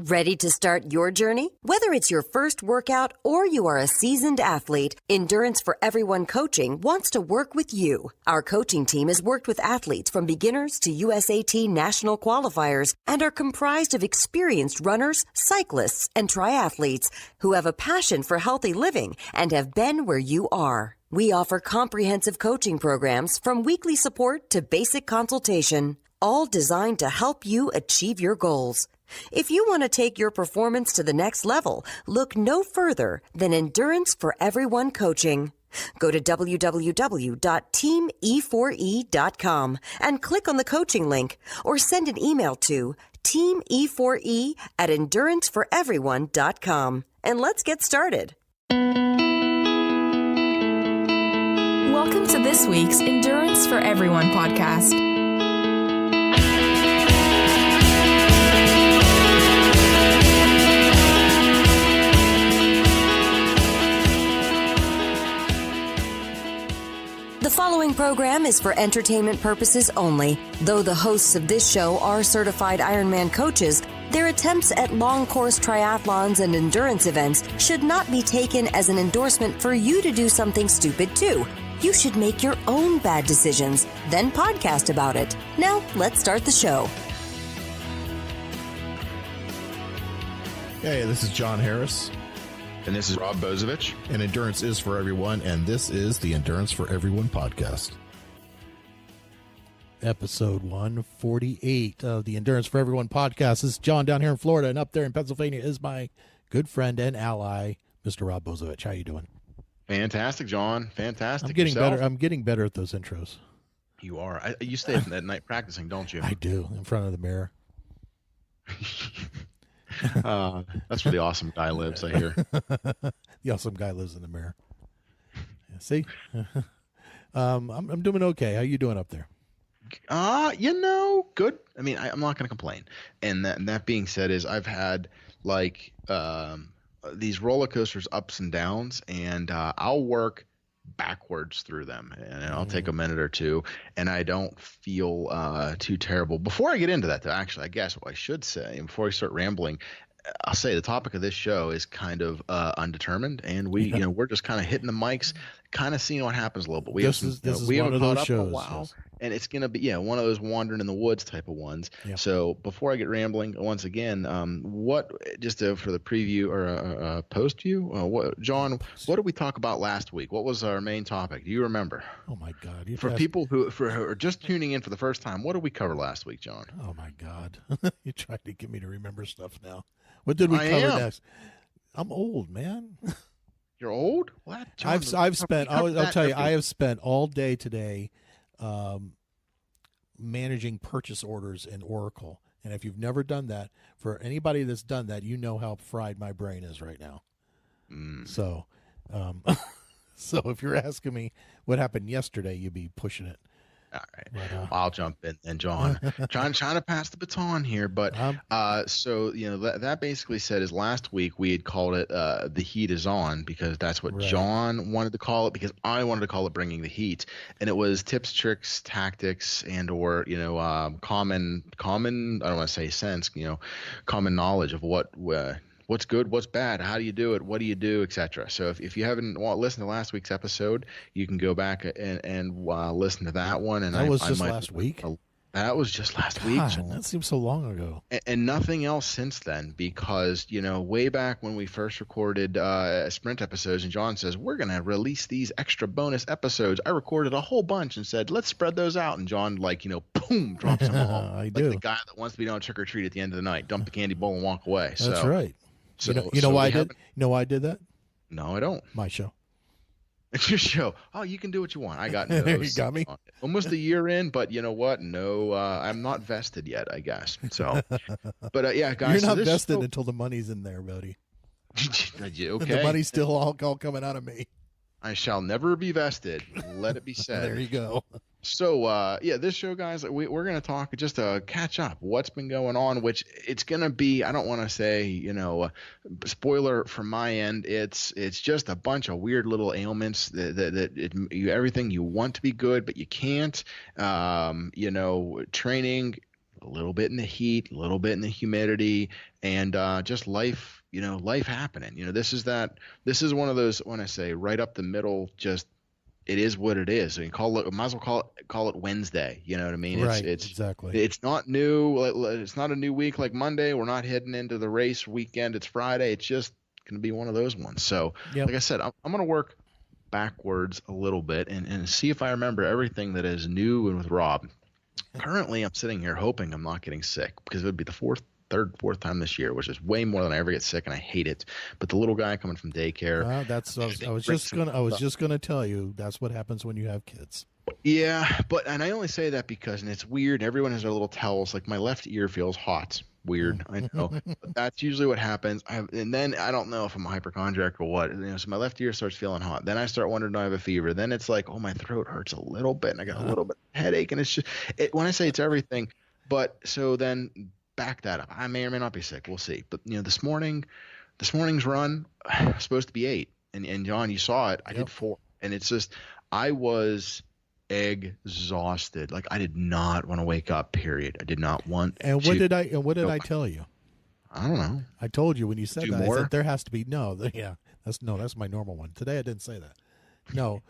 Ready to start your journey? Whether it's your first workout or you are a seasoned athlete, Endurance for Everyone Coaching wants to work with you. Our coaching team has worked with athletes from beginners to USAT national qualifiers and are comprised of experienced runners, cyclists, and triathletes who have a passion for healthy living and have been where you are. We offer comprehensive coaching programs from weekly support to basic consultation, all designed to help you achieve your goals. If you want to take your performance to the next level, look no further than Endurance for Everyone Coaching. Go to www.teamE4E.com and click on the coaching link or send an email to teamE4E@enduranceforeveryone.com. And let's get started. Welcome to this week's Endurance for Everyone podcast. The following program is for entertainment purposes only. Though the hosts of this show are certified Ironman coaches, their attempts at long-course triathlons and endurance events should not be taken as an endorsement for you to do something stupid too. You should make your own bad decisions, then podcast about it. Now, let's start the show. Hey, this is John Harris. And this is Rob Bozovich. And Endurance is for Everyone, and this is the Endurance for Everyone podcast. Episode 148 of the Endurance for Everyone podcast. This is John down here in Florida, and up there in Pennsylvania is my good friend and ally, Mr. Rob Bozovich. How you doing? Fantastic, John. Fantastic. I'm getting Yourself? better. I'm getting better at those intros. You are. You stay up at night practicing, don't you? I do, in front of the mirror. That's where the awesome guy lives, I hear. The awesome guy lives in the mirror. Yeah, see? I'm doing okay. How you doing up there? Good. I mean, I'm not going to complain. And that being said is I've had like these roller coasters, ups and downs, and I'll work backwards through them, and I'll take a minute or two, and I don't feel too terrible. Before I get into that, though, actually, I guess what I should say, and before I start rambling, I'll say the topic of this show is kind of undetermined, and we're just kind of hitting the mics, kind of seeing what happens a little bit. We haven't caught up in a while, and it's gonna be one of those wandering in the woods type of ones. Yeah. So before I get rambling, once again, for the preview or post view, John, what did we talk about last week? What was our main topic? Do you remember? Oh my God! People who are just tuning in for the first time, what did we cover last week, John? Oh my God! You tried to get me to remember stuff now. What did we cover next? I'm old, man. You're old? What? John, I'll tell you, I have spent all day today managing purchase orders in Oracle. And if you've never done that, for anybody that's done that, you know how fried my brain is right now. So, so if you're asking me what happened yesterday, you'd be pushing it. All right. But, I'll jump in, and John, trying to pass the baton here, but so that basically said is last week we had called it the heat is on, because that's what John wanted to call it, because I wanted to call it bringing the heat, and it was tips, tricks, tactics, and or common I don't want to say sense, common knowledge of what's good, what's bad, how do you do it, what do you do, etc. So if you haven't listened to last week's episode, you can go back and listen to that one. And that was just last week? That was just last week. That seems so long ago. And nothing else since then, because, way back when we first recorded sprint episodes, and John says, we're going to release these extra bonus episodes. I recorded a whole bunch and said, let's spread those out. And John, boom, drops them all. Like the guy that wants to be on trick or treat at the end of the night, dump the candy bowl and walk away. That's right. So, you know why I did? You know why I did that? No, I don't. My show. It's your show. Oh, you can do what you want. I got no. You got me. Almost a year in, but you know what? No, I'm not vested yet, I guess. So, but guys, you're not vested until the money's in there, buddy. Okay. The money's still all coming out of me. I shall never be vested. Let it be said. There you go. So, this show, guys, we're going to talk just to catch up what's been going on, which it's going to be, I don't want to say, spoiler from my end. It's just a bunch of weird little ailments everything you want to be good, but you can't, training, a little bit in the heat, a little bit in the humidity, and just life, life happening. This is one of those, when I say right up the middle, just it is what it is. I mean, might as well call it Wednesday. You know what I mean? Right. It's Exactly. It's not new. It's not a new week like Monday. We're not heading into the race weekend. It's Friday. It's just going to be one of those ones. So, Yep. like I said, I'm going to work backwards a little bit and see if I remember everything that is new and with Rob. Currently, I'm sitting here hoping I'm not getting sick because it would be the fourth time this year, which is way more than I ever get sick, and I hate it. But the little guy coming from daycare. I was just gonna tell you that's what happens when you have kids. Yeah, and I only say that because, and it's weird. Everyone has their little tells. Like my left ear feels hot. Weird, I know. But that's usually what happens. And then I don't know if I'm a hypochondriac or what. So my left ear starts feeling hot. Then I start wondering, do I have a fever? Then it's like, oh, my throat hurts a little bit, and I got a little bit of headache. And it's just, when I say it's everything, but so then back that up. I may or may not be sick. We'll see. But this morning's run was supposed to be 8, and John, you saw it. I did 4, and it's just I was exhausted. Like I did not want to wake up. Period. I did not want. And what did I tell you? I don't know. I told you when you said that. More? I said there has to be that's my normal one. Today I didn't say that. No,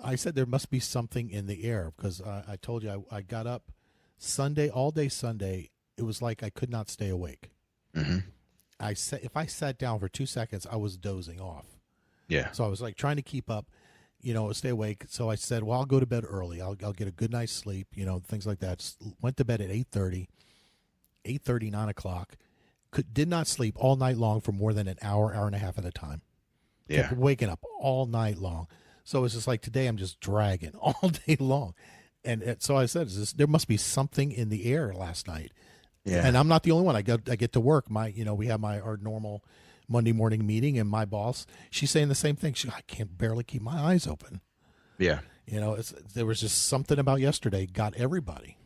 I said there must be something in the air because I told you I got up Sunday, all day Sunday. It was like I could not stay awake. Mm-hmm. If I sat down for 2 seconds, I was dozing off. Yeah. So I was like trying to keep up, stay awake. So I said, well, I'll go to bed early. I'll get a good night's sleep, things like that. Just went to bed at 8:30, 9 o'clock. Did not sleep all night long for more than an hour and a half at a time. Yeah. Kept waking up all night long. So it's just like today I'm just dragging all day long. And so I said, there must be something in the air last night. Yeah. And I'm not the only one. I get to work. We have our normal Monday morning meeting, and my boss, she's saying the same thing. I can't barely keep my eyes open. Yeah. There was just something about yesterday got everybody.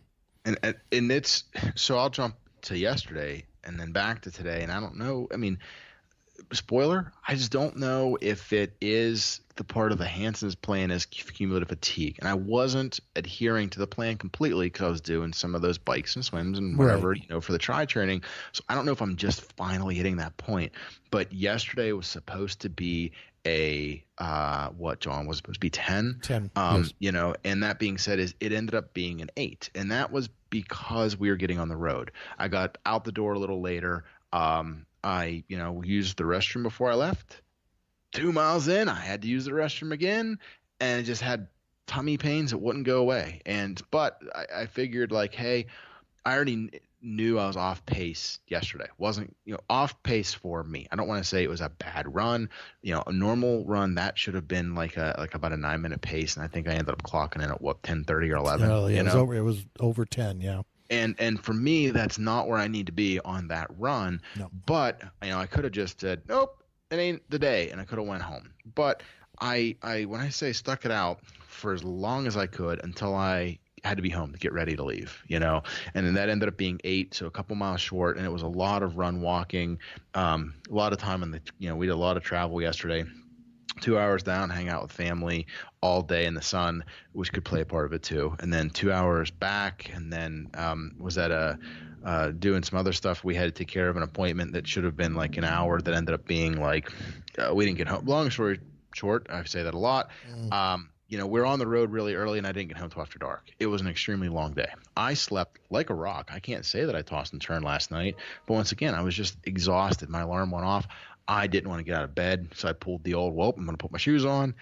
And it's, so I'll jump to yesterday and then back to today. And I don't know. I mean, spoiler, I just don't know if it is the part of the Hanson's plan is cumulative fatigue. And I wasn't adhering to the plan completely because I was doing some of those bikes and swims and whatever, for the tri training. So I don't know if I'm just finally hitting that point. But yesterday was supposed to be what, John, was supposed to be 10? 10. Yes. And that being said, it ended up being an 8. And that was because we were getting on the road. I got out the door a little later. I used the restroom before I left. 2 miles in, I had to use the restroom again, and I just had tummy pains that wouldn't go away. But I figured like, hey, I already knew I was off pace yesterday. Wasn't off pace for me. I don't want to say it was a bad run. A normal run that should have been like about a 9-minute pace, and I think I ended up clocking in at 10:30 or 11. Oh, yeah, it was over 10. Yeah. And for me, that's not where I need to be on that run. No. But I could have just said, nope, it ain't the day, and I could have went home. But I when I say stuck it out for as long as I could until I had to be home to get ready to leave, and then that ended up being 8, so a couple miles short, and it was a lot of run walking, a lot of time we did a lot of travel yesterday. 2 hours down, hang out with family all day in the sun, which could play a part of it too. And then 2 hours back, and then was at doing some other stuff. We had to take care of an appointment that should have been like an hour that ended up being like we didn't get home. Long story short, I say that a lot. We're on the road really early, and I didn't get home till after dark. It was an extremely long day. I slept like a rock. I can't say that I tossed and turned last night, but once again, I was just exhausted. My alarm went off. I didn't want to get out of bed, so I pulled the old, I'm going to put my shoes on.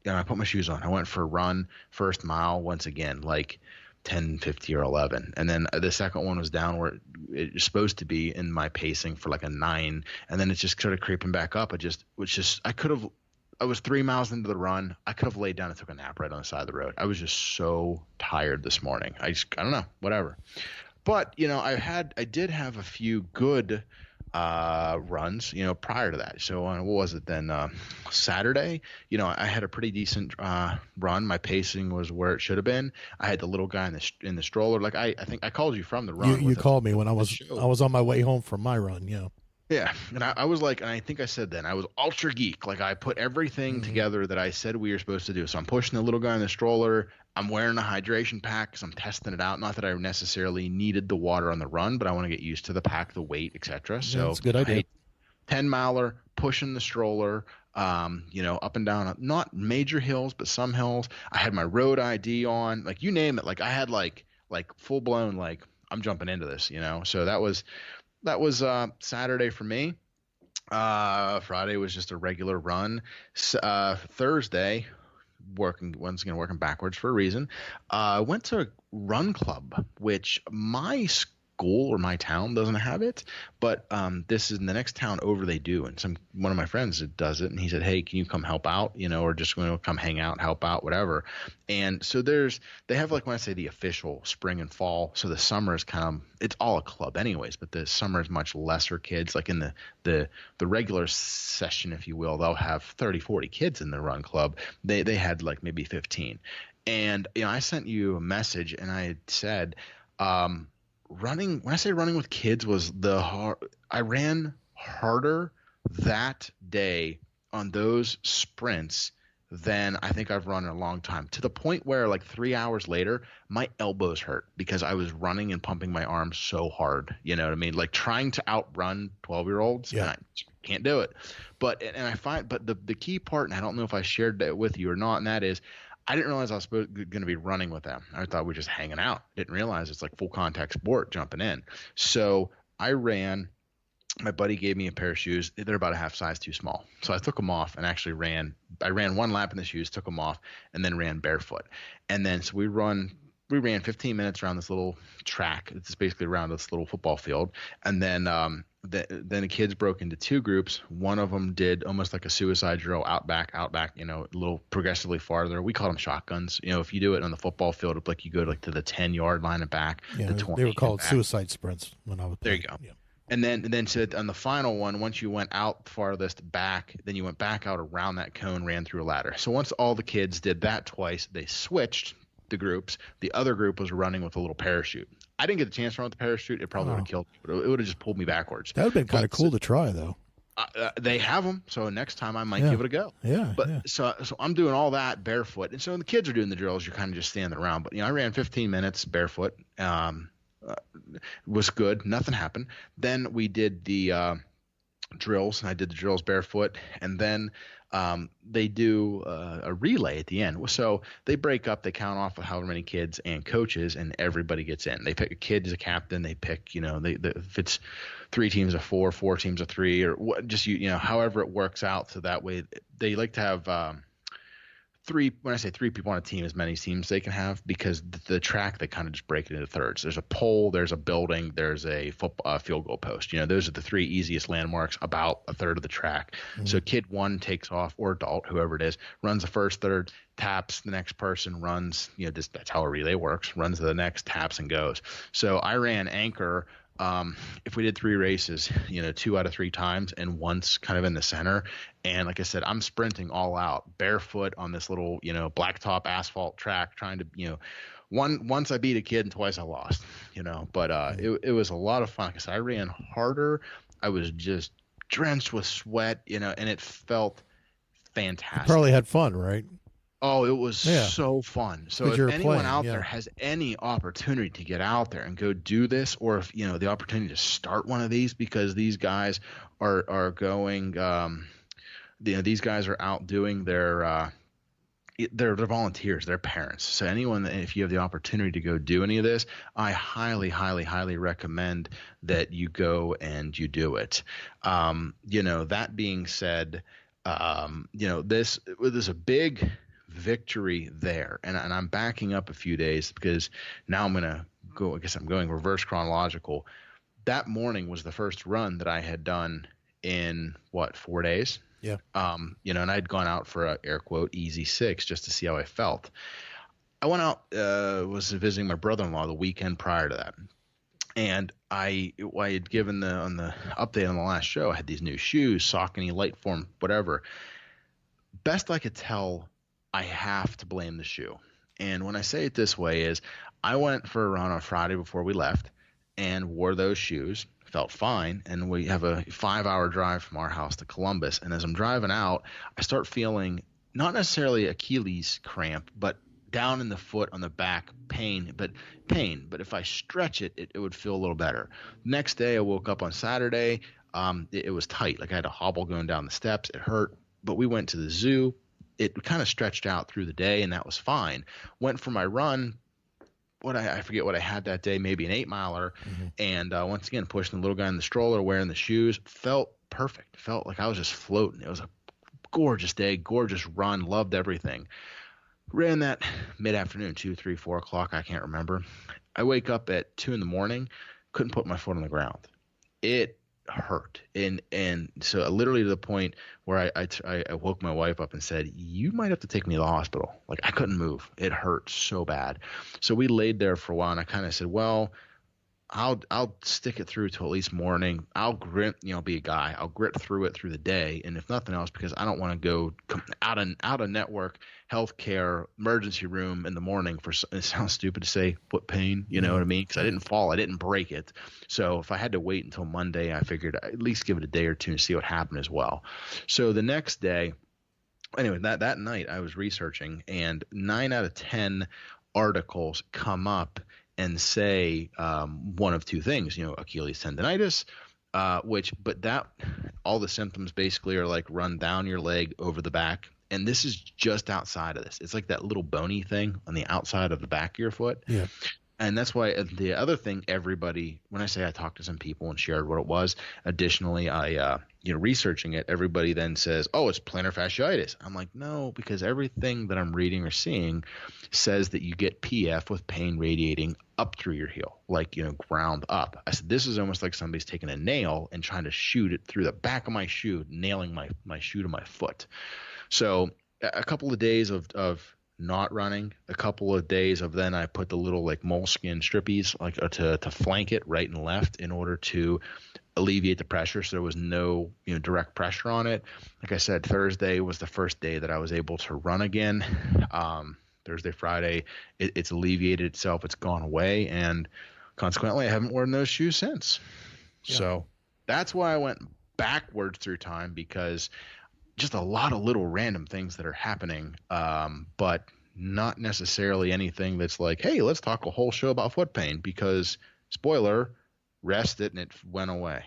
And I put my shoes on. I went for a run, first mile, once again, like 10:50 or 11. And then the second one was down where it was supposed to be in my pacing for like a 9. And then it just started creeping back up. I was 3 miles into the run. I could have laid down and took a nap right on the side of the road. I was just so tired this morning. I don't know, whatever. But, I did have a few good runs, prior to that. So what was it then? Saturday, I had a pretty decent run. My pacing was where it should have been. I had the little guy in the stroller. Like I think I called you from the run. You called me when I was on my way home from my run. Yeah. Yeah, and I was like, and I think I said then I was ultra geek. Like I put everything Mhm. together that I said we were supposed to do. So I'm pushing the little guy in the stroller. I'm wearing a hydration pack because I'm testing it out. Not that I necessarily needed the water on the run, but I want to get used to the pack, the weight, etc. Yeah, So that's a good idea. hey, 10 miler, pushing the stroller, up and down, not major hills, but some hills. I had my road ID on, like you name it. Like I had like full blown like I'm jumping into this. So that was Saturday for me. Friday was just a regular run. Thursday, working once again, working backwards for a reason. I went to a run club, which my school or my town doesn't have it, but this is in the next town over. They do, and one of my friends does it, and he said, "Hey, can you come help out? Or just going to come hang out, help out, whatever." And so they have like when I say the official spring and fall. So the summer is kind of it's all a club anyways, but the summer is much lesser kids. Like in the regular session, if you will, they'll have 30, 40 kids in the run club. They had like maybe 15. And I sent you a message and I had said, running when I say running with kids was I ran harder that day on those sprints than I think I've run in a long time, to the point where like 3 hours later my elbows hurt because I was running and pumping my arms so hard. You know what I mean? Like trying to outrun 12-year-olds, and Yeah. I can't do it. But the key part, and I don't know if I shared that with you or not, and that is I didn't realize I was going to be running with them. I thought we were just hanging out. Didn't realize it's like full contact sport jumping in. So I ran. My buddy gave me a pair of shoes. They're about a half size too small. So I took them off and actually ran. I ran one lap in the shoes, took them off, and then ran barefoot. And then so we ran 15 minutes around this little track. It's basically around this little football field. And then then the kids broke into two groups. One of them did almost like a suicide drill, out back, a little progressively farther. We call them shotguns. If you do it on the football field, it's like you go to the 10-yard line and back, Yeah, the 20 they were called and back. suicide sprints when I was There playing. you go. Yeah. And then so on the final one, once you went out farthest back, then you went back out around that cone, ran through a ladder. So once all the kids did that twice, they switched the groups. The other group was running with a little parachute. I didn't get the chance to run with the parachute. It probably would have killed me, but it would have just pulled me backwards. That would have been kind of But cool to try, though. they have them, so next time I might Yeah. give it a go. Yeah. But yeah. so I'm doing all that barefoot, and so when the kids are doing the drills, you're kind of just standing around. But I ran 15 minutes barefoot. Was good. Nothing happened. Then we did the drills, and I did the drills barefoot, and then they do a relay at the end. So they break up, they count off of however many kids and coaches, and everybody gets in. They pick a kid as a captain. They pick, if it's 3 teams of 4, 4 teams of 3, or what, just however it works out. So that way they like to have 3. When I say 3 people on a team, as many teams they can have, because the track, they kind of just break it into thirds. There's a pole, there's a building, there's a field goal post. Those are the 3 easiest landmarks about a third of the track. So kid 1 takes off, or adult, whoever it is, runs the first third, taps, the next person runs. That's how a relay works. Runs to the next, taps, and goes. So I ran anchor. If we did 3 races, 2 out of 3 times, and once kind of in the center. And like I said, I'm sprinting all out barefoot on this little, blacktop asphalt track, trying to, once I beat a kid and twice I lost, but it was a lot of fun. Like I said, I ran harder. I was just drenched with sweat, and it felt fantastic. Probably had fun, right? Oh, it was Yeah. so fun. So 'Cause if you're anyone playing, out yeah. there has any opportunity to get out there and go do this, or if the opportunity to start one of these, because these guys are going, these guys are out doing they're volunteers, they're parents. So anyone, if you have the opportunity to go do any of this, I highly, highly, highly recommend that you go and you do it. That being said, this was a big victory there, and I'm backing up a few days because now I'm gonna go. I guess I'm going reverse chronological. That morning was the first run that I had done in 4 days. Yeah. And I'd gone out for a air quote easy 6 just to see how I felt. I went out, was visiting my brother-in-law the weekend prior to that. And I had given on the update on the last show, I had these new shoes, Saucony, Lightform, whatever. Best I could tell, I have to blame the shoe. And when I say it this way is I went for a run on Friday before we left and wore those shoes, felt fine. And we have a 5-hour drive from our house to Columbus. And as I'm driving out, I start feeling not necessarily Achilles cramp, but down in the foot on the back pain. But if I stretch it, it would feel a little better. Next day, I woke up on Saturday. It was tight. Like I had a hobble going down the steps. It hurt. But we went to the zoo. It kind of stretched out through the day, and that was fine. Went for my run. I forget what I had that day, maybe an 8-miler. And once again, pushing the little guy in the stroller, wearing the shoes, felt perfect. Felt like I was just floating. It was a gorgeous day, gorgeous run, loved everything. Ran that mid-afternoon, 2, 3, 4 o'clock, I can't remember. I wake up at 2 in the morning, couldn't put my foot on the ground. It hurt. And so literally to the point where I woke my wife up and said, you might have to take me to the hospital. Like I couldn't move. It hurt so bad. So we laid there for a while, and I kind of said, well, I'll stick it through till at least morning. I'll grit, be a guy. I'll grit through it through the day. And if nothing else, because I don't want to go out of network healthcare emergency room in the morning for, it sounds stupid to say, foot pain, you know what I mean? Because I didn't fall. I didn't break it. So if I had to wait until Monday, I figured I'd at least give it a day or two and see what happened as well. So the next day, anyway, that night I was researching, and 9 out of 10 articles come up and say one of two things, Achilles tendonitis, but all the symptoms basically are like run down your leg over the back. And this is just outside of this. It's like that little bony thing on the outside of the back of your foot. Yeah. And that's why the other thing, everybody, when I say I talked to some people and shared what it was, additionally, I, researching it, everybody then says, oh, it's plantar fasciitis. I'm like, no, because everything that I'm reading or seeing says that you get PF with pain radiating up through your heel, like, ground up. I said, this is almost like somebody's taking a nail and trying to shoot it through the back of my shoe, nailing my shoe to my foot. So a couple of days of not running, a couple of days of then I put the little like moleskin strippies like to flank it right and left in order to alleviate the pressure, so there was no direct pressure on it. Like I said, Thursday was the first day that I was able to run again. Thursday, Friday, it's alleviated itself, it's gone away, and consequently I haven't worn those shoes since. Yeah. So that's why I went backwards through time, because just a lot of little random things that are happening, but not necessarily anything that's like, hey, let's talk a whole show about foot pain, because spoiler, rest it and it went away.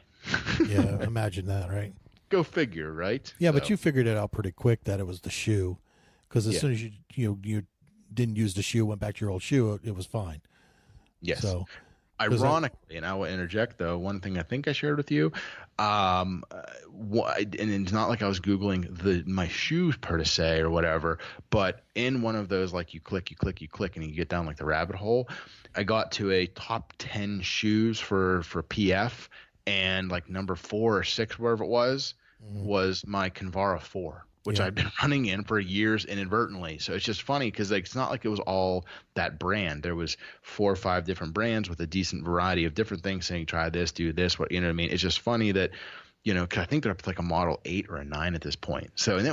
Yeah, imagine that, right? Go figure, right? Yeah, but you figured it out pretty quick that it was the shoe, because as soon as you didn't use the shoe, went back to your old shoe, it was fine. Yes. So, ironically, and I will interject though, one thing I think I shared with you, and it's not like I was Googling my shoes per se or whatever, but in one of those, like you click, and you get down like the rabbit hole, I got to a top 10 shoes for PF, and like number 4 or 6, wherever it was my Convara 4. Which I've been running in for years inadvertently. So it's just funny because it's not like it was all that brand. There was 4 or 5 different brands with a decent variety of different things saying, try this, do this, what, I mean? It's just funny that, cause I think they're up to like a model 8 or a 9 at this point. So, and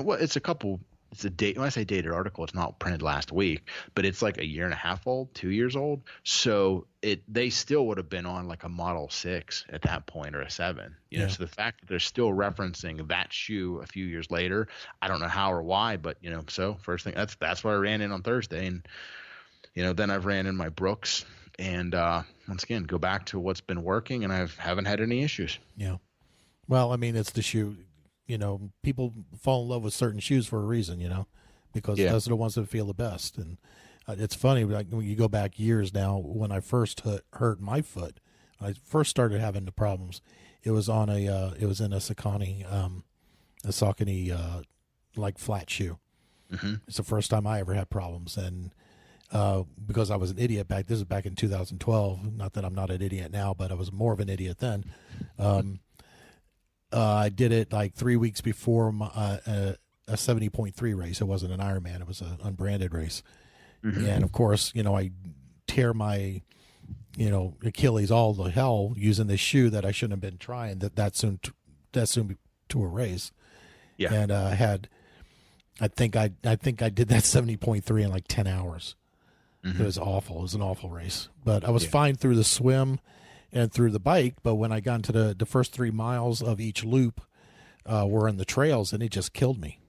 it's a date. When I say dated article, it's not printed last week, but it's like a year and a half old, 2 years old. So they still would have been on like a model 6 at that point, or a 7, so the fact that they're still referencing that shoe a few years later, I don't know how or why, but so first thing, that's what I ran in on Thursday. And, then I've ran in my Brooks, and once again, go back to what's been working, and I haven't had any issues. Yeah. Well, I mean, it's the shoe. People fall in love with certain shoes for a reason, because those are the ones that feel the best. And it's funny, like when you go back years now, when I first hurt my foot, I first started having the problems. It was on it was in a Saucony, like flat shoe. Mm-hmm. It's the first time I ever had problems. And because I was an idiot this is back in 2012, not that I'm not an idiot now, but I was more of an idiot then. I did it like 3 weeks before a 70.3 race. It wasn't an Ironman. It was an unbranded race. Mm-hmm. And of course, I tear my, Achilles all to hell using this shoe that I shouldn't have been trying that soon to a race. Yeah. And I think I did that 70.3 in like 10 hours. Mm-hmm. It was awful. It was an awful race, but I was fine through the swim. and through the bike. But when I got into the first 3 miles of each loop, were in the trails, and it just killed me.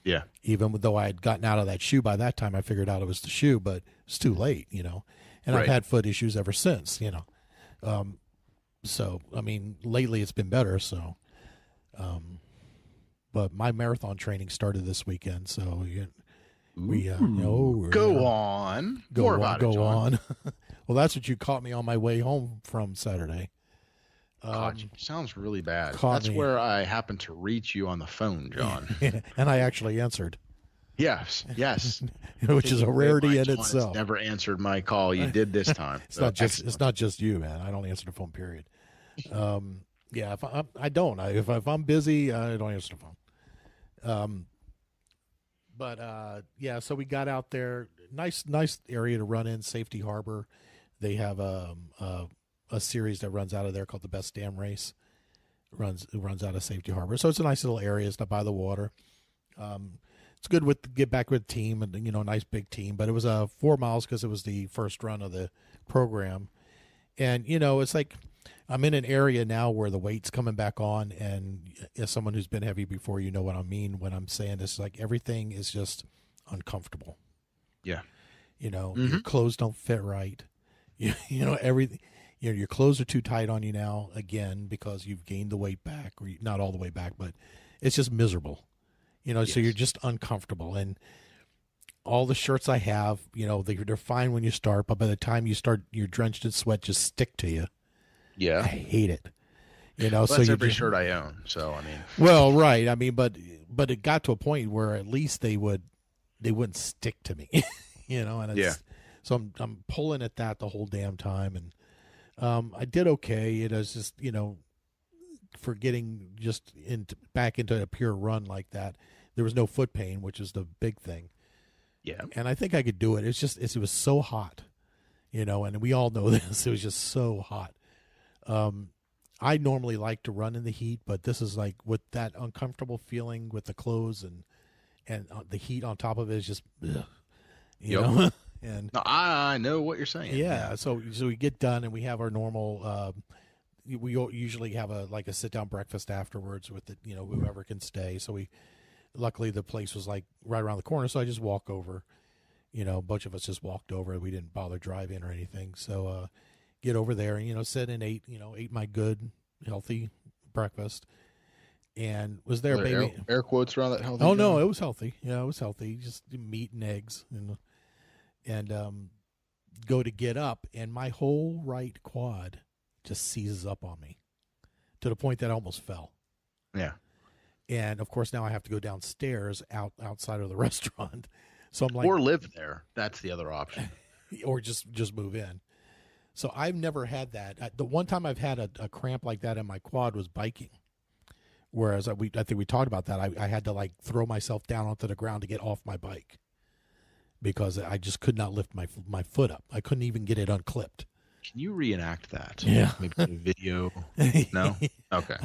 Yeah. Even though I had gotten out of that shoe by that time, I figured out it was the shoe, but it's too late, And I've had foot issues ever since, So, I mean, lately it's been better. So, but my marathon training started this weekend. So Go on. More about it, John. Well, that's what you caught me on my way home from Saturday. Sounds really bad. That's where I happened to reach you on the phone, John. And I actually answered. Yes. Which is a rarity in itself. It's never answered my call. You did this time. It's not just you, man. I don't answer the phone, period. If I don't. If I'm busy, I don't answer the phone. So we got out there. Nice area to run in. Safety Harbor. They have a series that runs out of there called the Best Damn Race. It runs out of Safety Harbor. So it's a nice little area. It's not by the water. It's good get back with the team and, a nice big team. But it was 4 miles because it was the first run of the program. And, it's like I'm in an area now where the weight's coming back on. And as someone who's been heavy before, you know what I mean when I'm saying this. Like everything is just uncomfortable. Yeah. Your clothes don't fit right. Everything. Your clothes are too tight on you now, again, because you've gained the weight back, or not all the way back, but it's just miserable. Yes. So you're just uncomfortable. And all the shirts I have, they're fine when you start, but by the time you start, you're drenched in sweat, just stick to you. Yeah. I hate it. Well, that's every shirt I own. So, I mean. Well, right. I mean, but it got to a point where at least they wouldn't stick to me, and it's, so I'm pulling at that the whole damn time. And, I did okay. It was just, for getting just back into a pure run like that, there was no foot pain, which is the big thing. Yeah. And I think I could do it. It was so hot, and we all know this. It was just so hot. I normally like to run in the heat, but this is like with that uncomfortable feeling with the clothes and the heat on top of it is just, you know. And no, I know what you're saying. Yeah. So we get done and we have our normal. We usually have a sit down breakfast afterwards with whoever can stay. So luckily the place was like right around the corner, so I just walk over. A bunch of us just walked over. We didn't bother driving or anything. So get over there and sit and ate my good healthy breakfast. And was there, baby? Air quotes around that healthy. Oh no, it was healthy. Yeah, it was healthy. Just meat and eggs and go to get up, and my whole right quad just seizes up on me to the point that I almost fell. Yeah. And of course now I have to go downstairs outside of the restaurant. So I'm like, or live there. That's the other option. Or just move in. So I've never had that. The one time I've had a cramp like that in my quad was biking. Whereas I think we talked about that. I had to throw myself down onto the ground to get off my bike because I just could not lift my foot up. I couldn't even get it unclipped. Can you reenact that? Yeah. Maybe a video? No? Okay.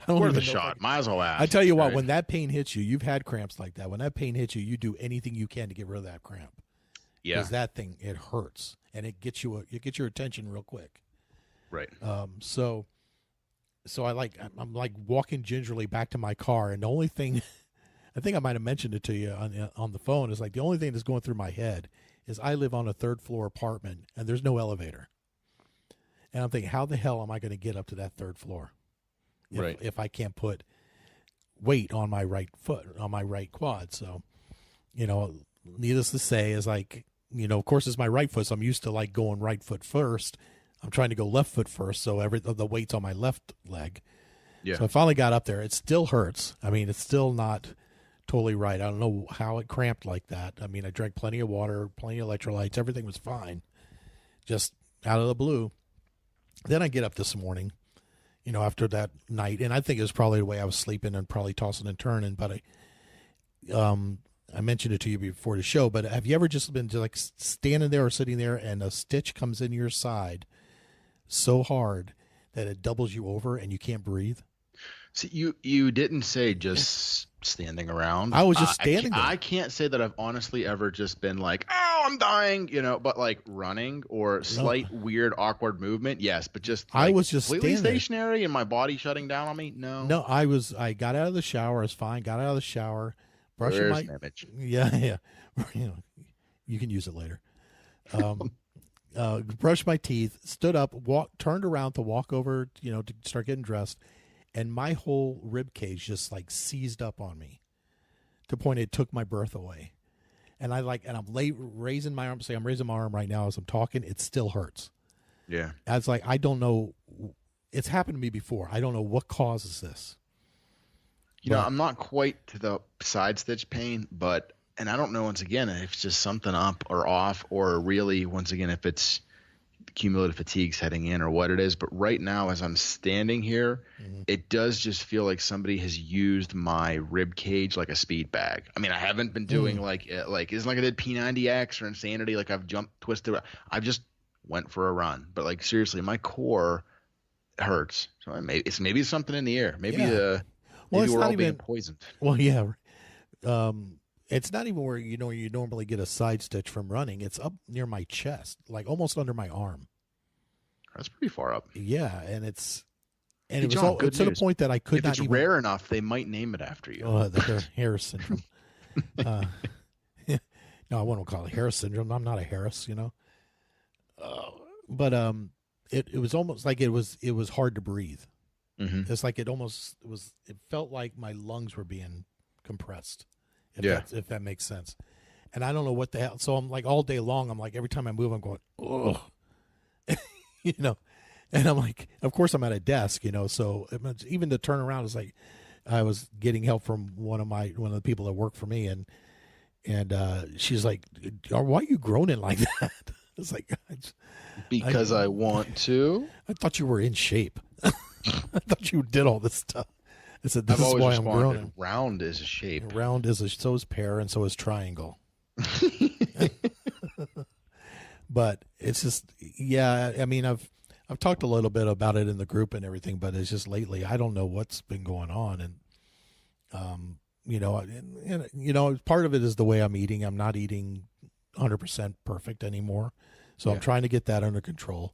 Worth a shot. Might as well ask. I tell you what, when that pain hits you, you've had cramps like that. When that pain hits you, you do anything you can to get rid of that cramp. Yeah. Because that thing, it hurts. And it gets your attention real quick. Right. So I'm walking gingerly back to my car, and the only thing I think I might have mentioned it to you on the phone is the only thing that's going through my head is I live on a 3rd floor apartment and there's no elevator. And I'm thinking, how the hell am I going to get up to that 3rd floor if I can't put weight on my right foot, on my right quad? So, needless to say is of course it's my right foot. So I'm used to going right foot first. I'm trying to go left foot first. So the weight's on my left leg. Yeah. So I finally got up there. It still hurts. I mean, it's still not totally right. I don't know how it cramped like that. I mean, I drank plenty of water, plenty of electrolytes. Everything was fine. Just out of the blue. Then I get up this morning, after that night, and I think it was probably the way I was sleeping and probably tossing and turning, but I mentioned it to you before the show, but have you ever just been standing there or sitting there and a stitch comes in your side so hard that it doubles you over and you can't breathe? So you didn't say just standing around. I was just standing there. I can't say that I've honestly ever just been like, oh, I'm dying, but like running or slight weird awkward movement, yes, but just like I was just completely standing there. stationary and my body shutting down on me, no. No, I got out of the shower. I was fine. Got out of the shower, brushing There's my an image. yeah. You can use it later. Brushed my teeth, stood up, turned around to walk over, to start getting dressed, and my whole rib cage just like seized up on me, to the point it took my breath away. And I'm raising my arm. I'm raising my arm right now as I'm talking. It still hurts. Yeah. I was like, I don't know. It's happened to me before. I don't know what causes this. I'm not quite to the side stitch pain, and I don't know, once again, if it's just something up or off, or really, once again, if it's cumulative fatigue setting in or what it is. But right now, as I'm standing here, it does just feel like somebody has used my rib cage like a speed bag. I mean, I haven't been doing like it's not like I did P90X or Insanity, like I've jumped, twisted. I've just went for a run. But like, seriously, my core hurts. So maybe it's something in the air. Maybe we're all being poisoned. Well, yeah. It's not even where you normally get a side stitch from running. It's up near my chest, like almost under my arm. That's pretty far up. Yeah, and it was John, to the point that I could not. If it's rare enough, they might name it after you. The Harris syndrome. No, I wouldn't call it Harris syndrome. I'm not a Harris, but it was almost like it was hard to breathe. Mm-hmm. It's like it felt like my lungs were being compressed. If that makes sense. And I don't know what the hell. So I'm like, all day long, I'm like, every time I move, I'm going, oh, and I'm like, of course I'm at a desk, so even to turn around is like, I was getting help from one of the people that work for me. And she's like, why are you groaning like that? It's like, because I want to. I thought you were in shape. I thought you did all this stuff. I said, this is why I'm groaning. Round is a shape. Round so is pear, and so is triangle. But it's just, yeah. I mean, I've talked a little bit about it in the group and everything, but it's just lately I don't know what's been going on, and part of it is the way I'm eating. I'm not eating 100% perfect anymore, so I'm trying to get that under control.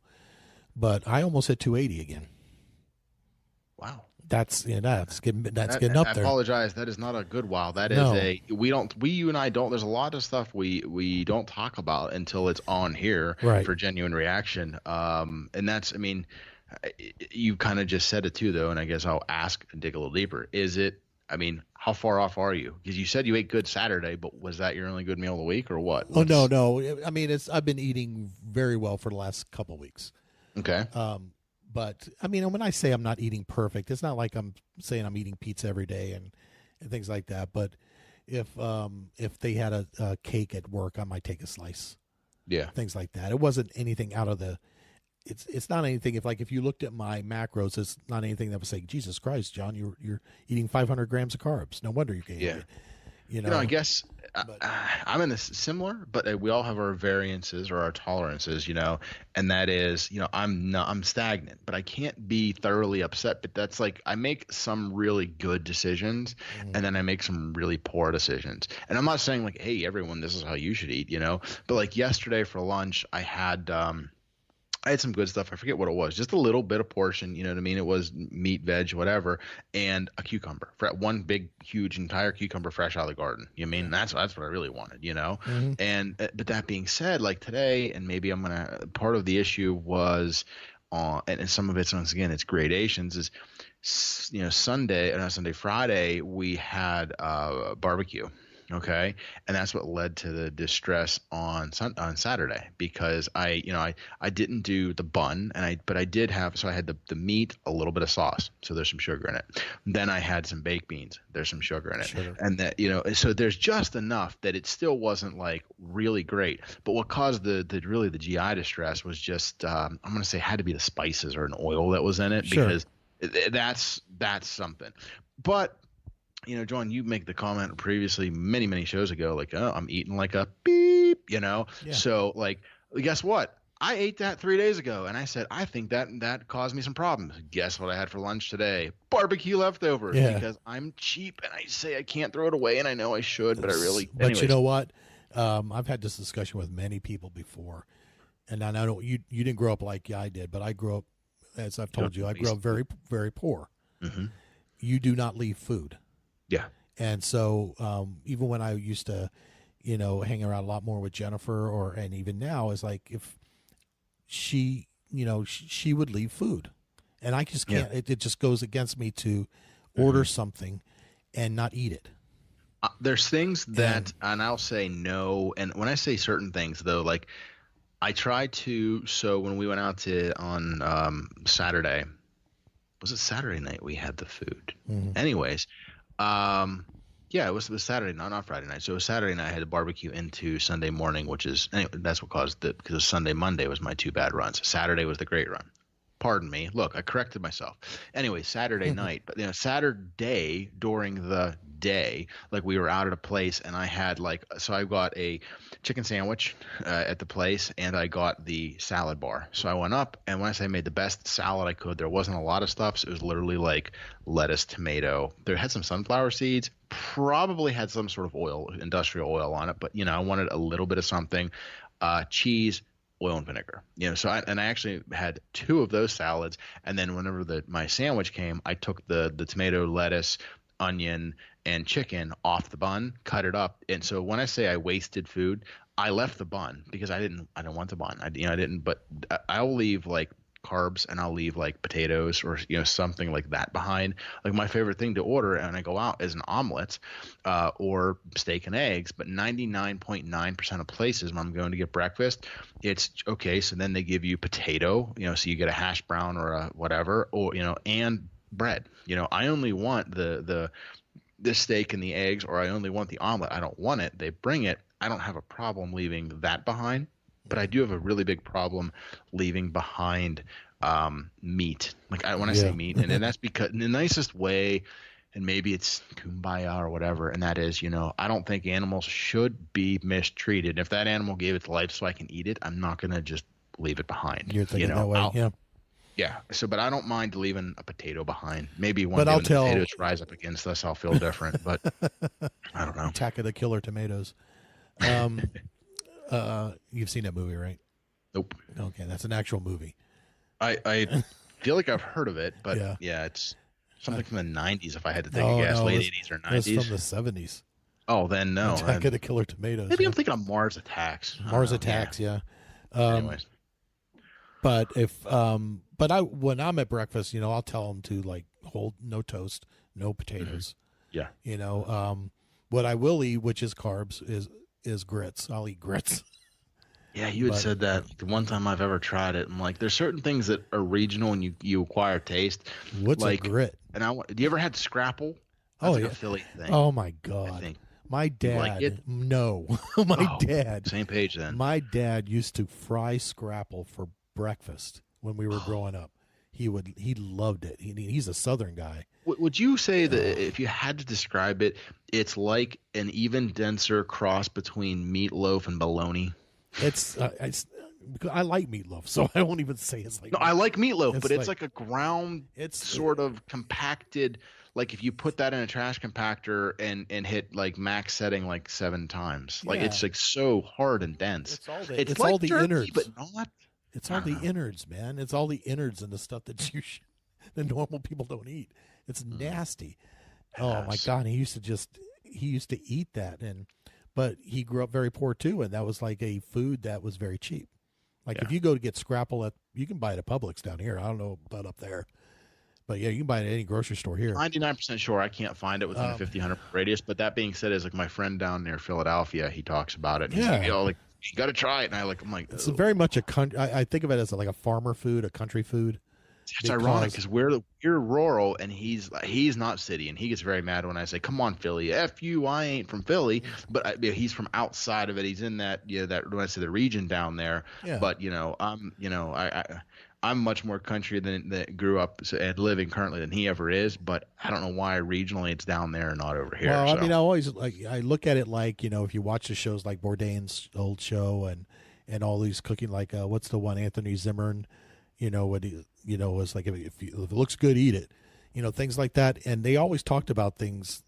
But I almost hit 280 again. Wow. That's getting up there. I apologize. That is not a good wow. That is you and I don't, there's a lot of stuff we don't talk about until it's on here for genuine reaction. And that's, I mean, you kind of just said it too, though. And I guess I'll ask and dig a little deeper. How far off are you? Because you said you ate good Saturday, but was that your only good meal of the week or what? No. I mean, I've been eating very well for the last couple of weeks. Okay. But I mean, when I say I'm not eating perfect, it's not like I'm saying I'm eating pizza every day and things like that. But if they had a cake at work, I might take a slice. Yeah, things like that. It wasn't anything out of the. It's not anything. If you looked at my macros, it's not anything that would say, Jesus Christ, John, you're eating 500 grams of carbs. No wonder you can't eat it. I guess I'm in this similar, but we all have our variances or our tolerances, and that is, I'm stagnant, but I can't be thoroughly upset. But that's like, I make some really good decisions and then I make some really poor decisions. And I'm not saying like, hey, everyone, this is how you should eat, but like yesterday for lunch, I had some good stuff. I forget what it was, just a little bit of portion, you know what I mean? It was meat, veg, whatever, and a cucumber. One big, huge, entire cucumber fresh out of the garden. You mean that's what I really wanted, And but that being said, like today, and maybe part of the issue was, and some of it's once again it's gradations. Is Friday we had barbecue. Okay. And that's what led to the distress on Saturday, because I didn't do the bun but I did have, so I had the meat, a little bit of sauce. So there's some sugar in it. Then I had some baked beans. There's some sugar in it. And that, so there's just enough that it still wasn't like really great. But what caused the GI distress was just, I'm going to say had to be the spices or an oil that was in it, because that's something. But John, you make the comment previously many, many shows ago, like, oh, I'm eating like a beep, So like, guess what? I ate that 3 days ago, and I said, I think that caused me some problems. Guess what I had for lunch today? Barbecue leftovers, Yeah. because I'm cheap and I say I can't throw it away, and I know I should, but I really. But Anyways. you know what? I've had this discussion with many people before, and I know you didn't grow up like I did, but I grew up, as I've told you, I grew up very, very poor. Mm-hmm. You do not leave food. Yeah. And so even when I used to, hang around a lot more with Jennifer, and even now, is like if she, she would leave food, and I just can't. Yeah. It just goes against me to order something and not eat it. There's things that, and I'll say no. And when I say certain things, though, like I try to. So when we went out on Saturday, was it Saturday night? We had the food. Mm-hmm. Anyways, yeah, it was Saturday, not Friday night. So it was Saturday night. I had a barbecue into Sunday morning, which is anyway, that's what caused it, because Sunday, Monday was my two bad runs. Saturday was the great run. Pardon me. Look, I corrected myself. Anyway, Saturday night, but Saturday during the day, like we were out at a place, and I had so I got a chicken sandwich at the place, and I got the salad bar. So I went up, and when I say I made the best salad I could, there wasn't a lot of stuff. So it was literally like lettuce, tomato. There had some sunflower seeds, probably had some sort of oil, industrial oil on it, but I wanted a little bit of something, cheese, oil and vinegar, so I actually had two of those salads. And then whenever my sandwich came, I took the tomato, lettuce, onion, and chicken off the bun, cut it up. And so when I say I wasted food, I left the bun because I didn't want the bun. I didn't, but I'll leave like carbs, and I'll leave like potatoes or something like that behind. Like my favorite thing to order and I go out is an omelet or steak and eggs, but 99.9% of places when I'm going to get breakfast, it's okay. So then they give you potato, so you get a hash brown or a whatever, or and bread. I only want the steak and the eggs, or I only want the omelet. I don't want it. They bring it. I don't have a problem leaving that behind. But I do have a really big problem leaving behind meat. Like when I say meat, and that's because in the nicest way, and maybe it's kumbaya or whatever, and that is, I don't think animals should be mistreated. If that animal gave its life so I can eat it, I'm not going to just leave it behind. You're thinking that way, yeah. Yeah. So, but I don't mind leaving a potato behind. Maybe when the potatoes rise up against us, I'll feel different. But I don't know. Attack of the Killer Tomatoes. You've seen that movie, right? Nope. Okay, that's an actual movie. I feel like I've heard of it, but yeah it's something from the 90s if I had to take a guess. Late 80s or 90s. It's from the 70s. Oh, then no. Attack of the Killer Tomatoes. Maybe I'm thinking of Mars Attacks. Mars Attacks, yeah. Anyways. But when I'm at breakfast, I'll tell them to like hold no toast, no potatoes. Mm-hmm. Yeah. What I will eat, which is carbs, is grits. I'll eat grits. Yeah, you had said that the one time I've ever tried it. I'm like, there's certain things that are regional and you acquire taste. What's a grit? And do you ever had scrapple? That's a Philly thing. Oh my God. I think. My dad. Like it? No. Dad. Same page then. My dad used to fry scrapple for breakfast when we were growing up. He loved it. He's a Southern guy. Would you say that if you had to describe it, it's like an even denser cross between meatloaf and bologna? It's I like meatloaf, so I won't even say it's like. No, I like meatloaf, but it's like a ground. It's sort of compacted. Like if you put that in a trash compactor and hit like max setting like 7 times, like it's like so hard and dense. It's like all the jerky, innards, but not. It's all the innards, man. It's all the innards and the stuff that the normal people don't eat. It's nasty. Yes. Oh my God! He used to eat that, but he grew up very poor too, and that was like a food that was very cheap. Like if you go to get scrapple you can buy it at Publix down here. I don't know about up there, but yeah, you can buy it at any grocery store here. 99% sure I can't find it within a 1,500 radius. But that being said, is like my friend down near Philadelphia, he talks about it. And he's like, like you got to try it, and I'm like, it's very much I think of it as like a farmer food, a country food. It's ironic because we're rural and he's not city, and he gets very mad when I say, "Come on, Philly, F you, I ain't from Philly," but he's from outside of it. He's in that that when I say the region down there. Yeah. But I'm much more country that grew up and living currently than he ever is. But I don't know why regionally it's down there and not over here. Well, I mean, I always I look at it like if you watch the shows like Bourdain's old show and and all these cooking, like what's the one, Anthony Zimmern, what he, was like, if it looks good, eat it, things like that. And they always talked about things.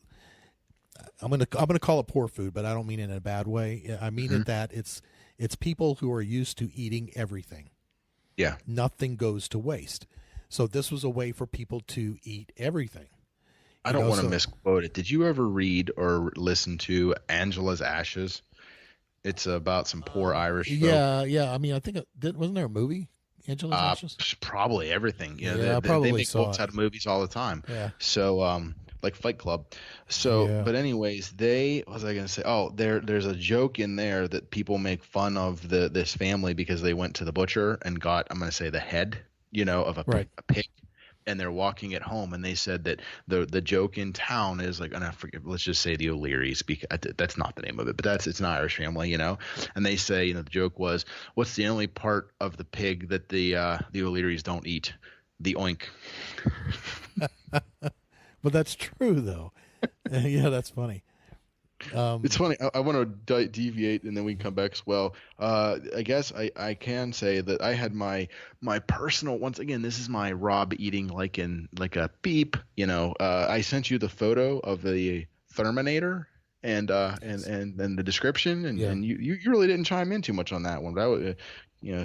I'm gonna call it poor food, but I don't mean it in a bad way. I mean it that it's people who are used to eating everything. Yeah. Nothing goes to waste. So this was a way for people to eat everything. I don't want to misquote it. Did you ever read or listen to Angela's Ashes? It's about some poor Irish folk. Yeah. I mean, I think wasn't there a movie, Angela's Ashes? Probably everything. I probably they make saw quotes it. out of movies all the time. Yeah. So, like Fight Club. So, Yeah. but anyways, what was I going to say? Oh, there's a joke in there that people make fun of this family because they went to the butcher and got, I'm going to say, the head, of a pig, and they're walking it home, and they said that the joke in town is like, and I forget, let's just say the O'Learys, because that's not the name of it, but it's an Irish family, and they say, the joke was, what's the only part of the pig that the O'Learys don't eat? The oink. But that's true, though. Yeah, that's funny. It's funny. I want to deviate, and then we can come back as well. I guess I can say that I had my personal. Once again, this is my Rob eating like a beep. I sent you the photo of the Terminator and the description, and you really didn't chime in too much on that one, but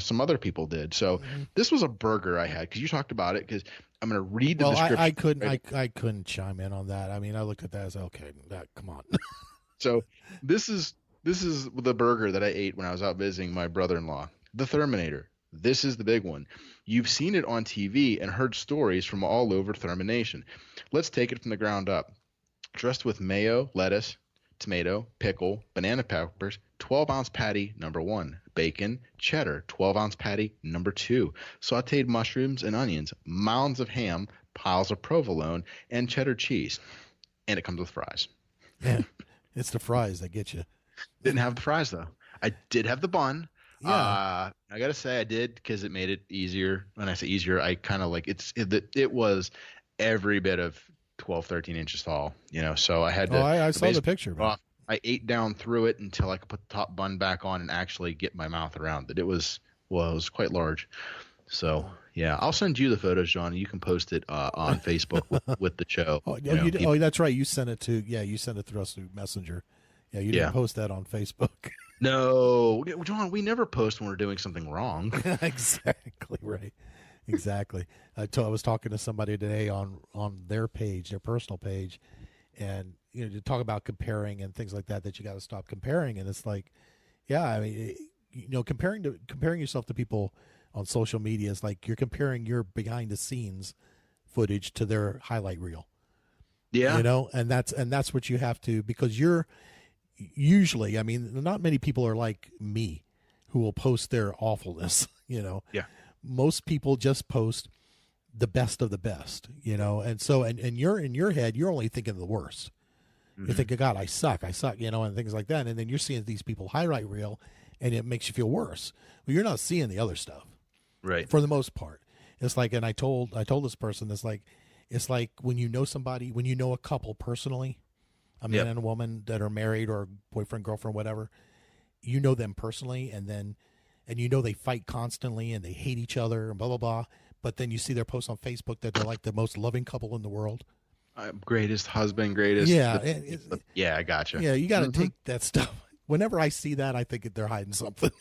some other people did. So this was a burger I had because you talked about it. Because I'm going to read the description. I couldn't chime in on that. I mean, I looked at that as okay. Come on. So this is the burger that I ate when I was out visiting my brother-in-law, the Terminator. This is the big one. You've seen it on TV and heard stories from all over Termination. Let's take it from the ground up. Dressed with mayo, lettuce, tomato, pickle, banana peppers, 12-ounce patty, number 1. Bacon, cheddar, 12-ounce patty, number 2. Sautéed mushrooms and onions, mounds of ham, piles of provolone, and cheddar cheese. And it comes with fries. Yeah. It's the fries that get you. Didn't have the fries, though. I did have the bun. Yeah. I got to say I did because it made it easier. When I say easier, I kind of like it was every bit of 12, 13 inches tall, so I had to. I saw the picture. Man. I ate down through it until I could put the top bun back on and actually get my mouth around it. It was quite large. So, yeah, I'll send you the photos, John. You can post it on Facebook with the show. That's right. You sent it through us through Messenger. Yeah, you didn't post that on Facebook. No, John, we never post when we're doing something wrong. Exactly right. Exactly. I was talking to somebody today on their page, their personal page, and to talk about comparing and things like that you got to stop comparing. And it's like, yeah, I mean, comparing yourself to people on social media is like you're comparing your behind the scenes footage to their highlight reel. Yeah. And that's what you have to, because you're usually, I mean, not many people are like me who will post their awfulness, Yeah. Most people just post the best of the best, and so, and you're in your head, you're only thinking the worst. Mm-hmm. You're thinking, God, I suck, and things like that. And then you're seeing these people highlight reel and it makes you feel worse. Well, you're not seeing the other stuff. Right. For the most part. It's like, and I told this person, it's like when you know somebody, when you know a couple personally, a man and a woman that are married or boyfriend, girlfriend, whatever, you know them personally, and they fight constantly and they hate each other and blah, blah, blah. But then you see their posts on Facebook that they're like the most loving couple in the world. Greatest husband, greatest. Yeah. Yeah, I gotcha. Yeah, you got to take that stuff. Whenever I see that, I think they're hiding something.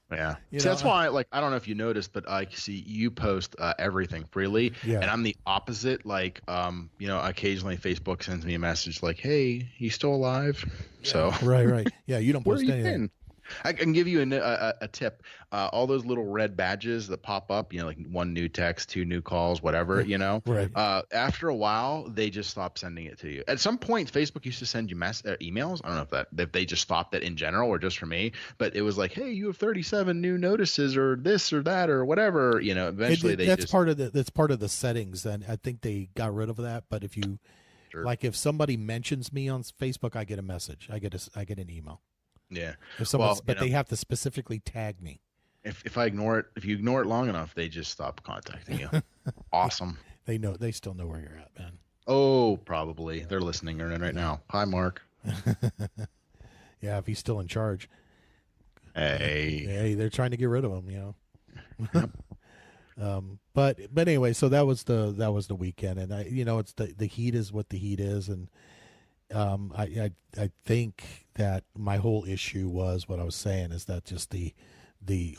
Yeah. So that's why, I don't know if you noticed, but I see you post everything freely. Yeah. And I'm the opposite. Occasionally Facebook sends me a message like, hey, he's still alive. Yeah. So. Right. Yeah, you don't post anything. I can give you a tip. All those little red badges that pop up, like 1 new text, 2 new calls, whatever, Right. After a while, they just stop sending it to you. At some point, Facebook used to send you emails. I don't know if they just stopped that in general or just for me, but it was like, hey, you have 37 new notices or this or that or whatever. Eventually that's part of the settings, and I think they got rid of that. But if you if somebody mentions me on Facebook, I get a message. I get an email. Yeah. They have to specifically tag me. If I ignore it, if you ignore it long enough, they just stop contacting you. Awesome. They still know where you're at, man. Oh, probably. They're listening right now. Hi, Mark. Yeah, if he's still in charge. Hey, they're trying to get rid of them, Yep. But anyway, so that was the weekend, and it's the heat is what the heat is, and I think that my whole issue was what I was saying is that just the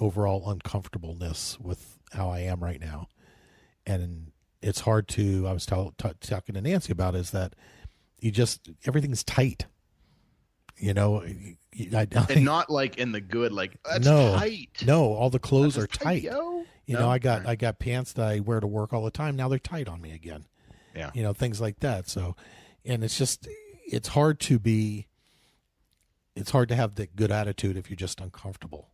overall uncomfortableness with how I am right now, and it's hard to. I was talking to Nancy about is that everything's tight. And not like in the good, like that's tight. No, all the clothes are tight. Yo. I got pants that I wear to work all the time. Now they're tight on me again. Yeah. Things like that. So, and it's hard to have the good attitude if you're just uncomfortable.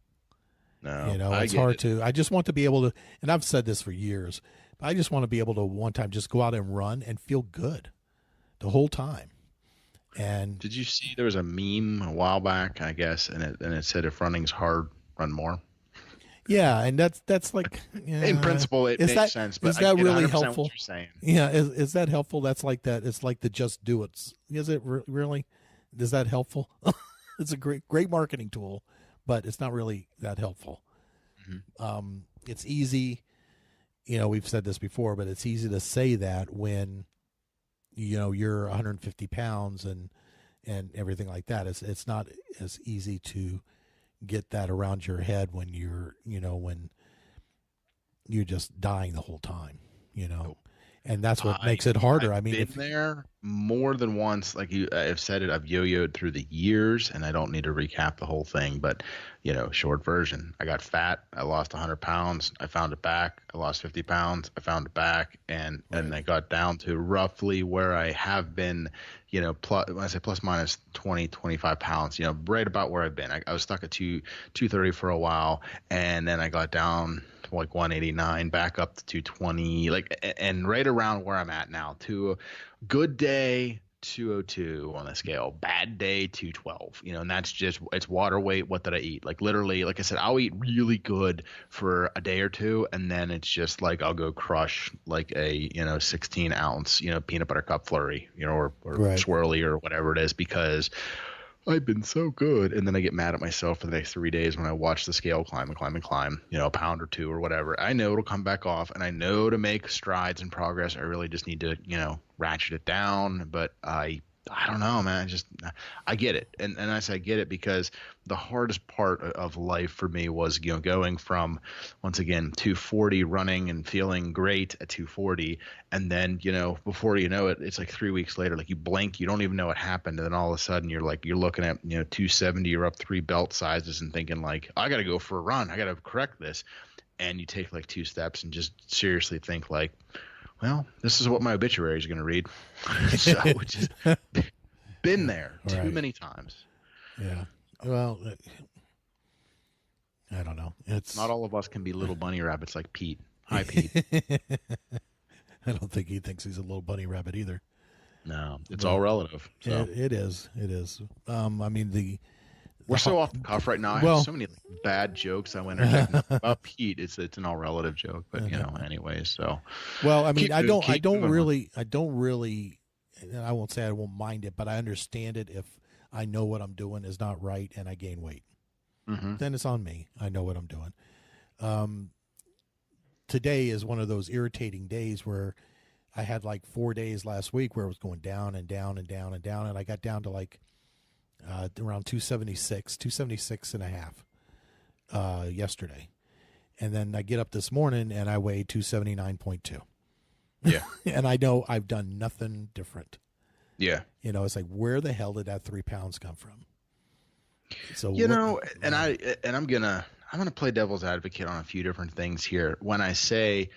No, it's hard to. I just want to be able to, and I've said this for years. But I just want to be able to one time just go out and run and feel good the whole time. And did you see there was a meme a while back, I guess, and it said if running's hard, run more. Yeah, and that's like in principle it makes sense, but is that really helpful? What you're saying. Yeah, is that helpful? That's like that. It's like the just do it. Is it really? Is that helpful? It's a great marketing tool, but it's not really that helpful. Mm-hmm. It's easy. We've said this before, but it's easy to say that when you're 150 pounds and everything like that. It's not as easy to get that around your head when when you're just dying the whole time, and that's what makes it harder. I've been there more than once. Like I've said it, I've yo-yoed through the years, and I don't need to recap the whole thing, but short version. I got fat. I lost 100 pounds. I found it back. I lost 50 pounds. I found it back, and I got down to roughly where I have been. When I say plus minus 20, 25 pounds, right about where I've been. I was stuck at 230 for a while, and then I got down to like 189, back up to 220, and right around where I'm at now. To a good day, 202 on the scale, bad day 212, and that's just, it's water weight. What did I eat? Like literally, like I said, I'll eat really good for a day or two, and then it's just like I'll go crush like a 16 ounce peanut butter cup flurry, or right. swirly or whatever it is, because I've been so good, and then I get mad at myself for the next 3 days when I watch the scale climb, a pound or two or whatever. I know it'll come back off, and I know to make strides and progress, I really just need to, ratchet it down. But I don't know, man. I get it. And I say I get it because the hardest part of life for me was, going from, once again, 240 running and feeling great at 240. And then, before you know it, it's like 3 weeks later, like you blink, you don't even know what happened. And then all of a sudden you're looking at, 270, you're up 3 belt sizes and thinking like, I got to go for a run. I got to correct this. And you take like 2 steps and just seriously think like, well, this is what my obituary is going to read. So just been there too many times. Yeah. Well, I don't know. It's not all of us can be little bunny rabbits like Pete. Hi, Pete. I don't think he thinks he's a little bunny rabbit either. No, it's all relative. So. It is. I mean, we're so off the cuff right now. I have so many bad jokes I went about Pete. It's an all relative joke, but anyways. So, well, I mean, I don't really. And I won't say I won't mind it, but I understand it if I know what I'm doing is not right and I gain weight. Mm-hmm. Then it's on me. I know what I'm doing. Today is one of those irritating days where I had like 4 days last week where it was going down and down and down and down, and I got down to like around 276 and a half yesterday. And then I get up this morning and I weigh 279.2. Yeah. And I know I've done nothing different. Yeah. It's like, where the hell did that 3 pounds come from? So, I'm going to play devil's advocate on a few different things here. When I say,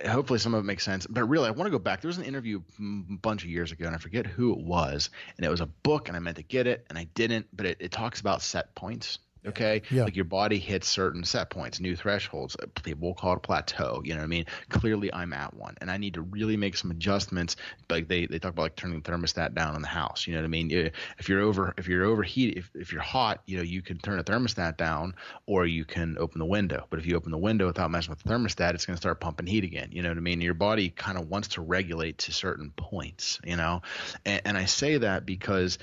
hopefully some of it makes sense, but really I want to go back. There was an interview a bunch of years ago, and I forget who it was, and it was a book, and I meant to get it and I didn't, but it talks about set points. Okay. Yeah. Like your body hits certain set points, new thresholds. People will call it a plateau. You know what I mean? Clearly I'm at one, and I need to really make some adjustments. Like they talk about like turning the thermostat down in the house. You know what I mean? If you're overheated, if you're hot, you can turn the thermostat down, or you can open the window. But if you open the window without messing with the thermostat, it's going to start pumping heat again. You know what I mean? Your body kind of wants to regulate to certain points, and I say that because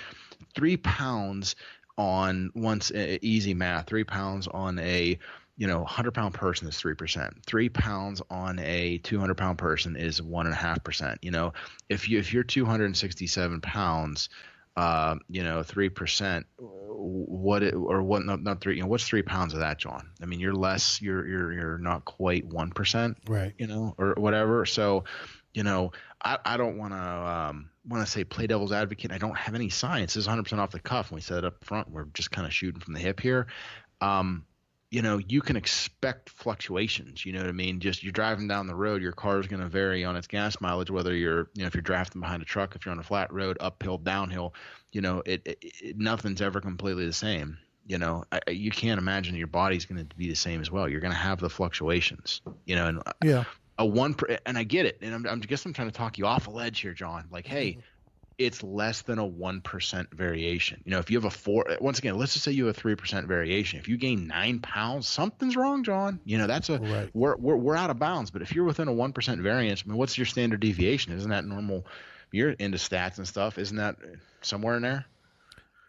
3 pounds on once easy math, 3 pounds on a 100-pound person is 3%. 3 pounds on a 200-pound person is 1.5%. If you're 267 pounds, 3%, not 3, what's 3 pounds of that, John? I mean, you're less, you're not quite 1%, right? Or whatever. So, I don't want to say play devil's advocate. I don't have any science. This is 100% off the cuff. When we said it up front, we're just kind of shooting from the hip here. You can expect fluctuations. You know what I mean? Just you're driving down the road, your car is going to vary on its gas mileage, whether you're, if you're drafting behind a truck, if you're on a flat road, uphill, downhill, nothing's ever completely the same. You can't imagine your body's going to be the same as well. You're going to have the fluctuations, and yeah. And I get it. And I guess I'm trying to talk you off a ledge here, John. Like, hey, it's less than a 1% variation. If you have once again, let's just say you have a 3% variation. If you gain 9 pounds, something's wrong, John. That's right. We're out of bounds. But if you're within a 1% variance, I mean, what's your standard deviation? Isn't that normal? You're into stats and stuff. Isn't that somewhere in there?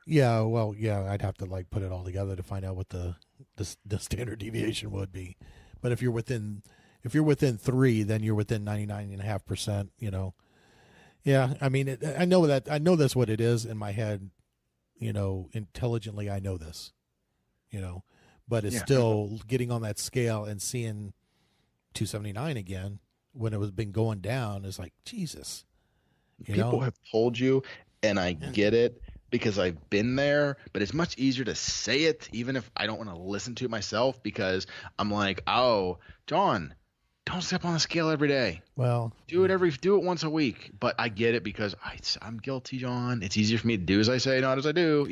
Yeah. Well, yeah, I'd have to put it all together to find out what the standard deviation would be. But if you're within 3, then you're within 99.5%, Yeah, I mean, I know that's what it is in my head, intelligently I know this, but it's still getting on that scale and seeing 279 again when it was been going down is like, Jesus. People have told you, and I get it because I've been there, but it's much easier to say it even if I don't want to listen to it myself, because I'm like, oh, John, don't step on the scale every day. Well, do it once a week. But I get it because I'm guilty, John. It's easier for me to do as I say, not as I do.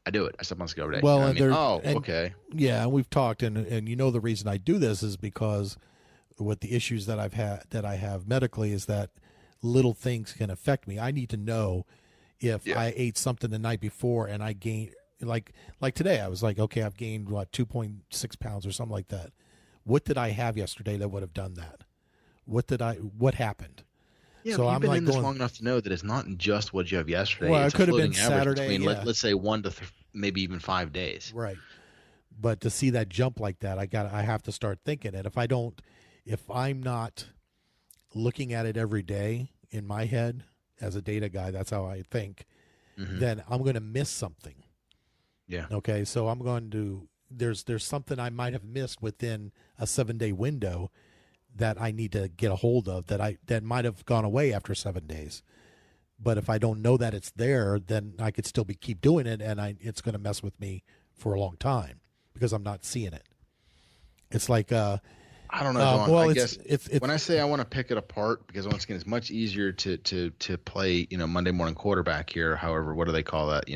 I do it. I step on the scale every day. Well, okay. Yeah, and we've talked, and the reason I do this is because with the issues that I have medically is that little things can affect me. I need to know if I ate something the night before and I gained like today. I was like, okay, I've gained 2.6 pounds or something like that. What did I have yesterday that would have done that? What happened? Yeah, so you've been in this long enough to know that it's not just what you have yesterday. Well, it's it could have been Saturday. Between, let's say 1 to maybe even 5 days. Right. But to see that jump like that, I have to start thinking. And if I'm not looking at it every day in my head as a data guy, that's how I think, then I'm going to miss something. Yeah. Okay. So I'm going to, there's something I might have missed within a 7-day window that I need to get a hold of that might have gone away after 7 days. But if I don't know that it's there, then I could still keep doing it, and it's going to mess with me for a long time because I'm not seeing it. It's like I don't know, Don. well, I guess when I say I want to pick it apart, because once again, it's much easier to play Monday morning quarterback here. However, what do they call that?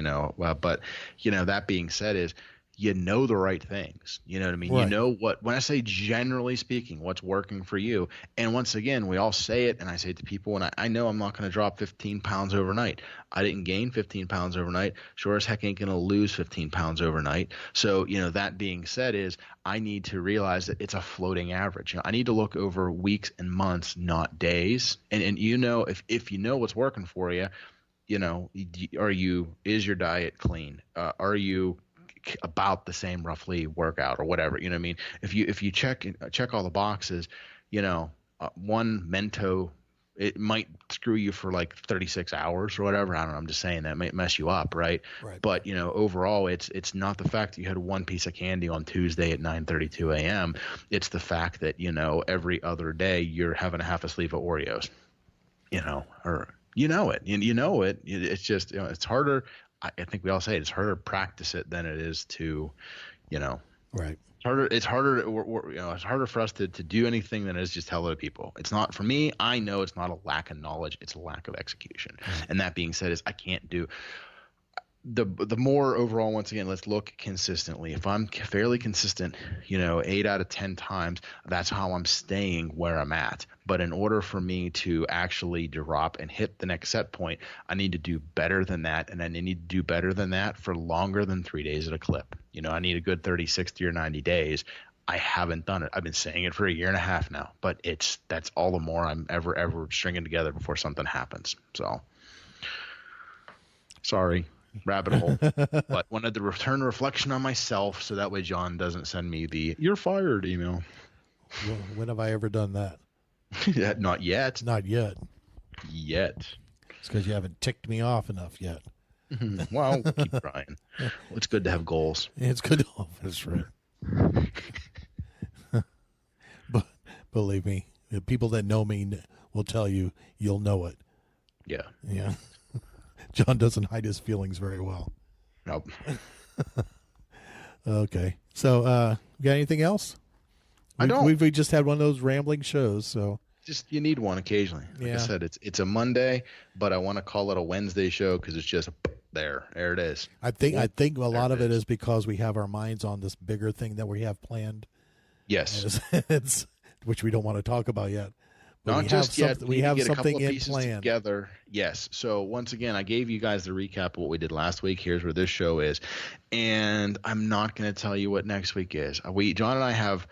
But that being said, is the right things. You know what I mean? Right. When I say generally speaking, what's working for you. And once again, we all say it, and I say it to people, and I know I'm not going to drop 15 pounds overnight. I didn't gain 15 pounds overnight. Sure as heck ain't going to lose 15 pounds overnight. So, that being said, is I need to realize that it's a floating average. I need to look over weeks and months, not days. And if you know what's working for you, is your diet clean? Are you about the same roughly workout or whatever, you know what I mean? If you check all the boxes, one Mento, it might screw you for like 36 hours or whatever. I don't know. I'm just saying that might mess you up. Right. But overall it's not the fact that you had one piece of candy on Tuesday at 9:32 a.m. It's the fact that, every other day you're having a half a sleeve of Oreos, or it. It's just, it's harder. I think we all say it's harder to practice it than it is to, right. It's harder. It's harder for us to do anything than it is just tell other people. It's not for me. I know it's not a lack of knowledge. It's a lack of execution. And that being said, is I can't do the more overall. Once again, let's look consistently. If I'm fairly consistent, 8 out of 10 times, that's how I'm staying where I'm at. But in order for me to actually drop and hit the next set point, I need to do better than that. And I need to do better than that for longer than 3 days at a clip. I need a good 30, 60, or 90 days. I haven't done it. I've been saying it for a year and a half now, but that's all the more I'm ever stringing together before something happens. So sorry. rabbit hole. But wanted to return a reflection on myself so that way John doesn't send me the "you're fired" email. Well, when have I ever done that? Yeah, not yet. Not yet. Yet. It's because you haven't ticked me off enough yet. Well, we'll keep trying. Well, it's good to have goals. It's good. Oh, that's right. But believe me, the people that know me will tell you you'll know it. Yeah. Yeah. John doesn't hide his feelings very well. Nope. Okay. So, you got anything else? I don't. We just had one of those rambling shows, so. Just you need one occasionally. Like I said, it's a Monday, but I want to call it a Wednesday show because it's just there it is. I think a lot of it is because we have our minds on this bigger thing that we have planned. Yes, it's which we don't want to talk about yet. But not just yet. We have something in pieces plan together. Yes. So once again, I gave you guys the recap of what we did last week. Here's where this show is, and I'm not going to tell you what next week is. John and I have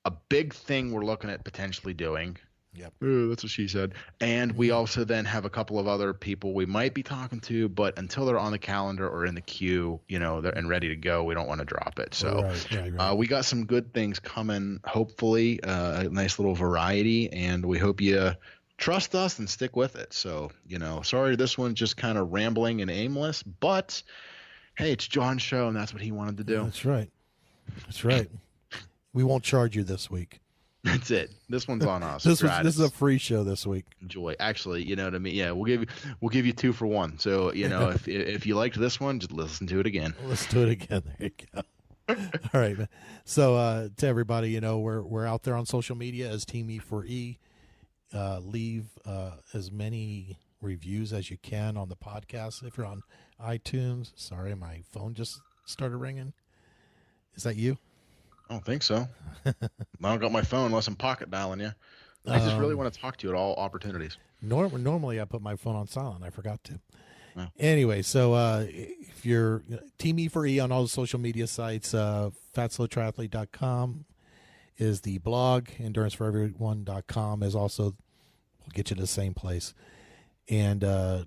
a big thing we're looking at potentially doing. Yep. Ooh, that's what she said. And we also then have a couple of other people we might be talking to, but until they're on the calendar or in the queue, and ready to go, we don't want to drop it. So right. We got some good things coming, hopefully, a nice little variety, and we hope you trust us and stick with it. So, sorry, this one's just kind of rambling and aimless, but hey, it's John's show, and that's what he wanted to do. That's right. We won't charge you this week. That's it. This one's on us. This is a free show this week. Enjoy. Actually, to me, yeah, we'll give you 2 for 1. So if you liked this one, just listen to it again. Let's do it again. There you go. All right. So to everybody, we're out there on social media as teamE4E. Leave as many reviews as you can on the podcast. If you're on iTunes, sorry, my phone just started ringing. Is that you? I don't think so. I don't got my phone unless I'm pocket dialing you. I just really want to talk to you at all opportunities. Normally I put my phone on silent. I forgot to. Oh. Anyway, so if you're teamE4E on all the social media sites, fatslowtriathlete.com is the blog. EnduranceForEveryone.com is also, will get you to the same place. And the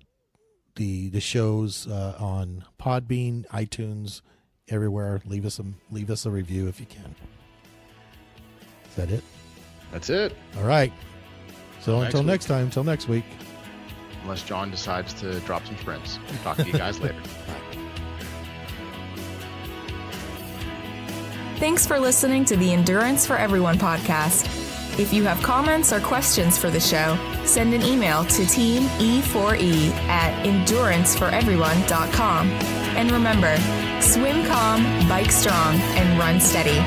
shows on Podbean, iTunes, everywhere. Leave us a review if you can. Is that it? That's it. All right. So until next time, until next week. Unless John decides to drop some sprints. Talk to you guys later. Thanks for listening to the Endurance for Everyone podcast. If you have comments or questions for the show, send an email to teamE4E@enduranceforeveryone.com. And remember, swim calm, bike strong, and run steady.